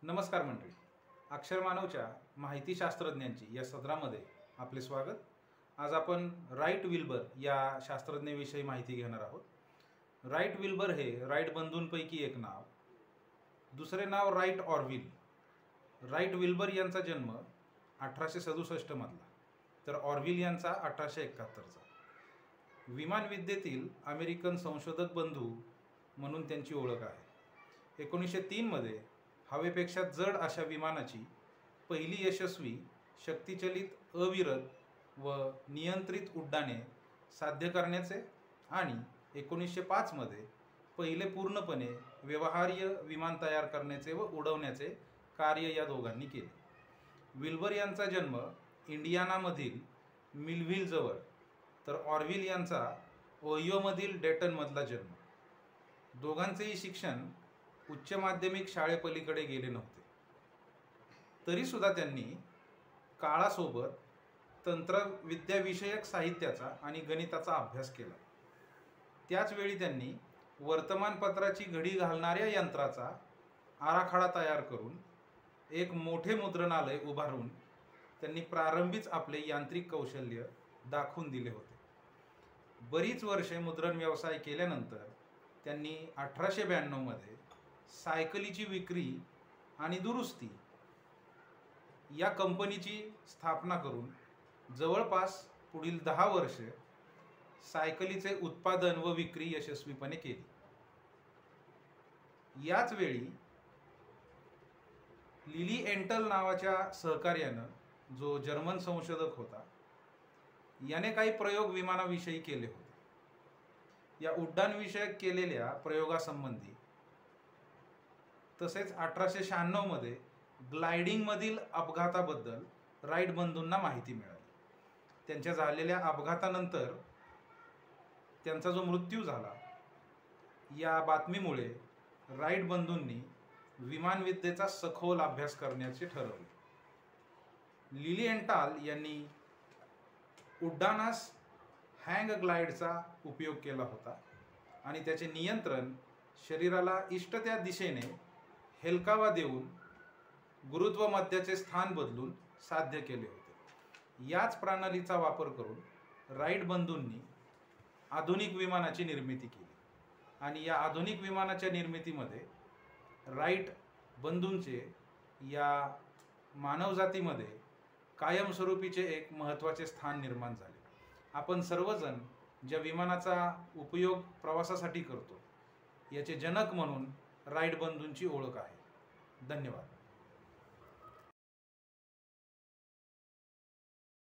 नमस्कार मंडळी, अक्षरमानवच्या माहिती शास्त्रज्ञांची या सत्रामध्ये आपले स्वागत। आज आपण राईट विल्बर या शास्त्रज्ञाविषयी माहिती घेणार आहोत। राईट विल्बर हे राईट बंधूंपैकी एक नाव। दुसरे नाव राईट ऑरव्हिल। राईट विल्बर यांचा जन्म 1867 मधला, तर ऑरव्हिल यांचा 1871चा। विमानविद्येतील अमेरिकन संशोधक बंधू म्हणून त्यांची ओळख आहे। 1903 मध्ये हवेपेक्षा जड अशा विमानाची पहिली यशस्वी शक्तिचलित अविरत व नियंत्रित उड्डाणे साध्य करण्याचे आणि 1905 मध्ये पहिले पूर्णपणे व्यवहार्य विमान तयार करण्याचे व उडवण्याचे कार्य या दोघांनी केले। विल्बर यांचा जन्म इंडियानामधील मिलव्हिल जवळ, तर ऑरव्हिल यांचा ओहिओमधील डेटनमधला जन्म। दोघांचेही शिक्षण उच्च माध्यमिक शाळेपलीकडे गेले नव्हते, तरी सुद्धा त्यांनी काळासोबत तंत्रविद्याविषयक साहित्याचा आणि गणिताचा अभ्यास केला। त्याच वेळी त्यांनी वर्तमानपत्राची घडी घालणाऱ्या यंत्राचा आराखडा तयार करून एक मोठे मुद्रणालय उभारून त्यांनी प्रारंभीच आपले यांत्रिक कौशल्य दाखवून दिले होते। बरीच वर्षे मुद्रण व्यवसाय केल्यानंतर त्यांनी 1892 मध्ये सायकलीची विक्री आणि दुरुस्ती या कंपनीची स्थापना करून जवळपास पुढील 10 वर्षे सायकलीचे उत्पादन व विक्री यशस्वीपणे केली। याच वेळी लिली एंटल नावाच्या सहकार्यानं, जो जर्मन संशोधक होता, याने काही प्रयोग विमानाविषयी केले होते। या उड्डाणविषयक केलेल्या प्रयोगासंबंधी तसेच 1896 मध्ये ग्लायडिंगमधील अपघाताबद्दल राईट बंधूंना माहिती मिळाली। त्यांच्या झालेल्या अपघातानंतर त्यांचा जो मृत्यू झाला, या बातमीमुळे राईट बंधूंनी विमानविद्येचा सखोल अभ्यास करण्याचे ठरवले। लिली एंटल यांनी उड्डाणास हँग ग्लाइडचा उपयोग केला होता आणि त्याचे नियंत्रण शरीराला इष्ट त्या दिशेने हेलकावा देऊन गुरुत्वमध्याचे स्थान बदलून साध्य केले होते। याच प्रणालीचा वापर करून राईट बंधूंनी आधुनिक विमानाची निर्मिती केली आणि या आधुनिक विमानाच्या निर्मितीमध्ये राईट बंधूंचे या मानवजातीमध्ये कायमस्वरूपीचे एक महत्त्वाचे स्थान निर्माण झाले। आपण सर्वजण ज्या विमानाचा उपयोग प्रवासासाठी करतो, याचे जनक म्हणून राईट बंधूंची ओळख आहे। धन्यवाद।